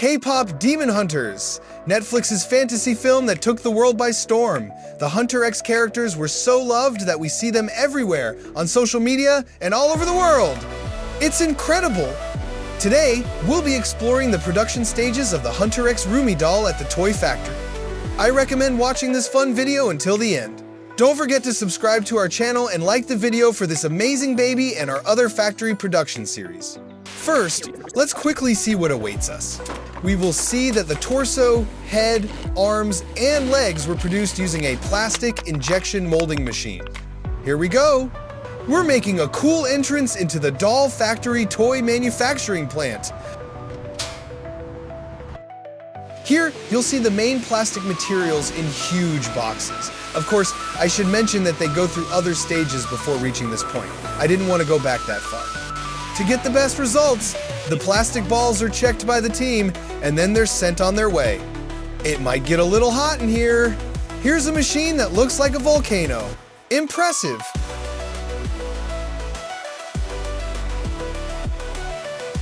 K-pop Demon Hunters, Netflix's fantasy film that took the world by storm. The Hunter X characters were so loved that we see them everywhere, on social media and all over the world. It's incredible! Today, we'll be exploring the production stages of the Hunter X Rumi doll at the toy factory. I recommend watching this fun video until the end. Don't forget to subscribe to our channel and like the video for this amazing baby and our other factory production series. First, let's quickly see what awaits us. We will see that the torso, head, arms, and legs were produced using a plastic injection molding machine. Here we go! We're making a cool entrance into the doll factory toy manufacturing plant. Here, you'll see the main plastic materials in huge boxes. Of course, I should mention that they go through other stages before reaching this point. I didn't want to go back that far. To get the best results, the plastic balls are checked by the team, and then they're sent on their way. It might get a little hot in here. Here's a machine that looks like a volcano. Impressive!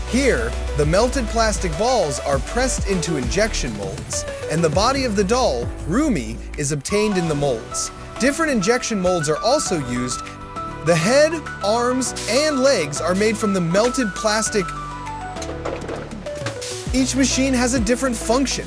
Here, the melted plastic balls are pressed into injection molds, and the body of the doll, Rumi, is obtained in the molds. Different injection molds are also used. The head, arms, and legs are made from the melted plastic. Each machine has a different function.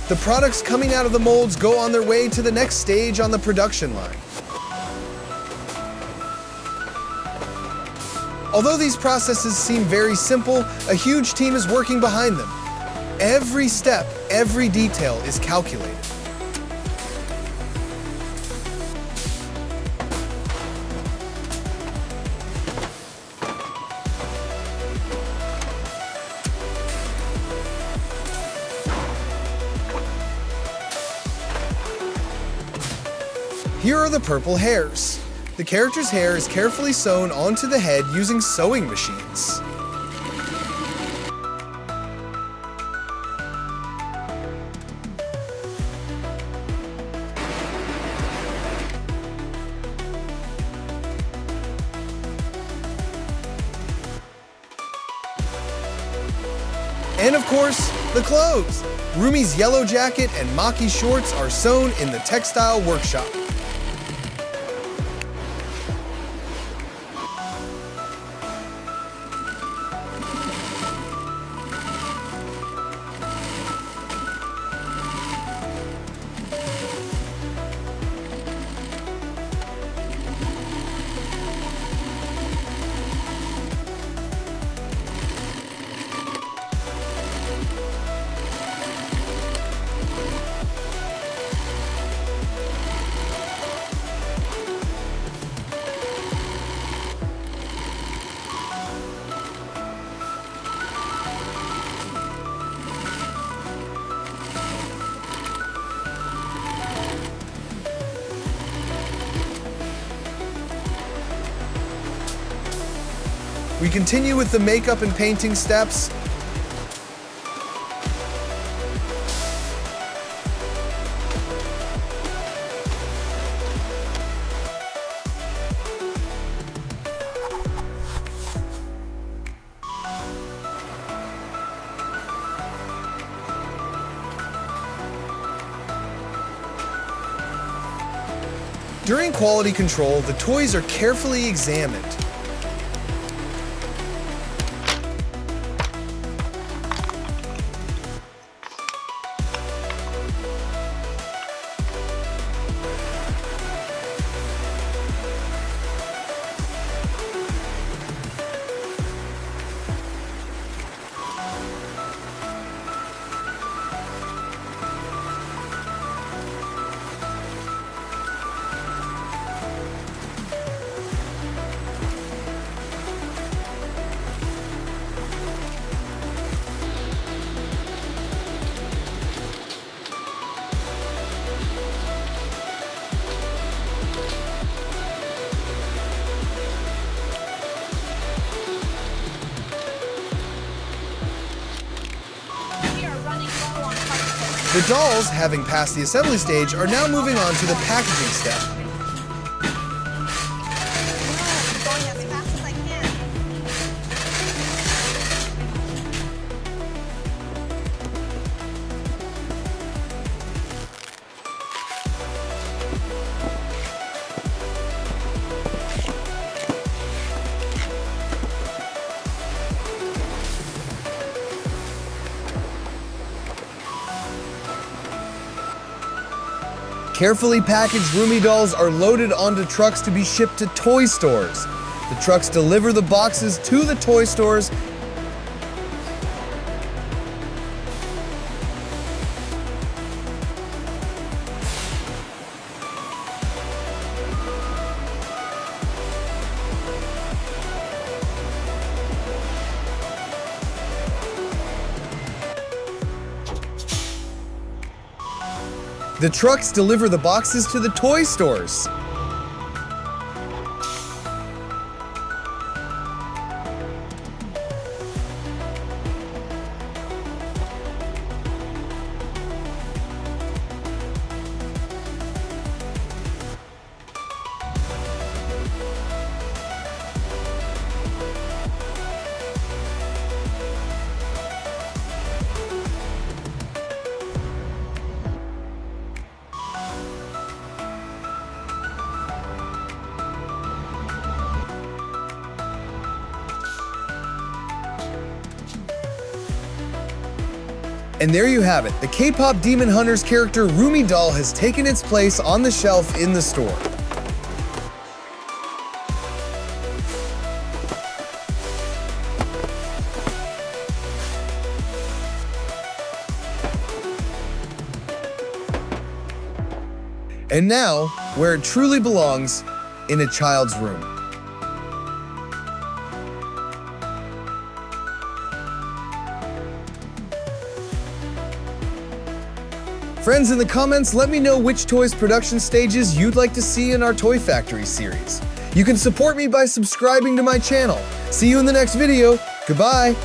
The products coming out of the molds go on their way to the next stage on the production line. Although these processes seem very simple, a huge team is working behind them. Every step, every detail is calculated. Here are the purple hairs. The character's hair is carefully sewn onto the head using sewing machines. And of course, the clothes. Rumi's yellow jacket and Maki shorts are sewn in the textile workshop. We continue with the makeup and painting steps. During quality control, the toys are carefully examined. The dolls, having passed the assembly stage, are now moving on to the packaging step. Going as fast as I can. Carefully packaged Rumi dolls are loaded onto trucks to be shipped to toy stores. The trucks deliver the boxes to the toy stores. The trucks deliver the boxes to the toy stores. And there you have it. The K-pop Demon Hunters character Rumi doll has taken its place on the shelf in the store. And now, where it truly belongs, in a child's room. Friends, in the comments, let me know which toys production stages you'd like to see in our Toy Factory series. You can support me by subscribing to my channel. See you in the next video. Goodbye.